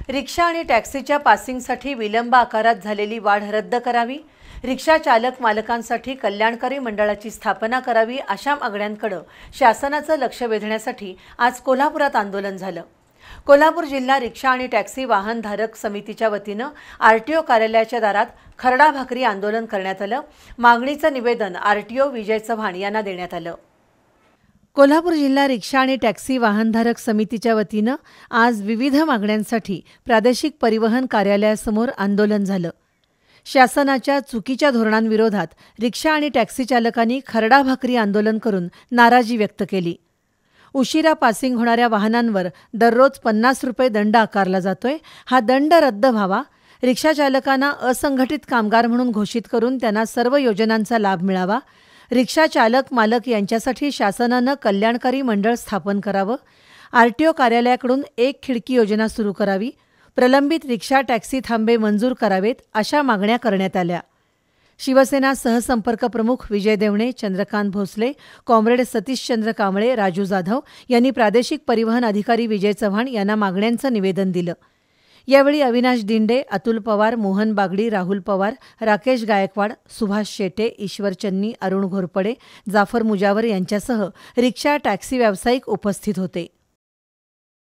रिक्षा आणि टॅक्सीच्या पासिंगसाठी विलंब आकारात झालेली वाढ रद्द करावी, रिक्षा चालक मालकांसाठी कल्याणकारी मंडळाची स्थापना करावी अशा मागण्यांकडे शासनाचं लक्ष वेधण्यासाठी आज कोल्हापुरात आंदोलन झालं। कोल्हापूर जिल्हा रिक्षा आणि टॅक्सी वाहनधारक समितीच्या वतीनं आरटीओ कार्यालयाच्या दारात खरडा भाकरी आंदोलन करण्यात आलं। मागणीचं निवेदन आरटीओ विजय चव्हाण यांना देण्यात आलं। कोल्हापूर जिल्हा रिक्षा आणि टॅक्सी वाहनधारक समितीच्या वतीनं आज विविध मागण्यांसाठी प्रादेशिक परिवहन कार्यालयासमोर आंदोलन झालं। शासनाच्या चुकीच्या धोरणांविरोधात रिक्षा आणि टॅक्सी चालकांनी खरडा भाकरी आंदोलन करून नाराजी व्यक्त केली। उशिरा पासिंग होणाऱ्या वाहनांवर दररोज 50 रुपये दंड आकारला जातोय। हा दंड रद्द व्हावा, रिक्षा चालकांना असंघटित कामगार म्हणून घोषित करून त्यांना सर्व योजनांचा लाभ मिळावा, रिक्षा चालक मालक यांच्यासाठी शासनानं कल्याणकारी मंडळ स्थापन करावं, आरटीओ कार्यालयाकडून एक खिडकी योजना सुरू करावी, प्रलंबित रिक्षा टॅक्सी थांबे मंजूर करावेत अशा मागण्या करण्यात आल्या। शिवसेना सहसंपर्क प्रमुख विजय देवणे, चंद्रकांत भोसले, कॉम्रेड सतीशचंद्र कांबळे, राजू जाधव यांनी प्रादेशिक परिवहन अधिकारी विजय चव्हाण यांना मागण्यांचं निवेदन दिलं। यावेळी अविनाश दिंडे, अतुल पवार, मोहन बागडी, राहुल पवार, राकेश गायकवाड, सुभाष शेटे, ईश्वर चन्नी, अरुण घोरपडे, जाफर मुजावर यांच्यासह रिक्षा टॅक्सी व्यावसायिक उपस्थित होते।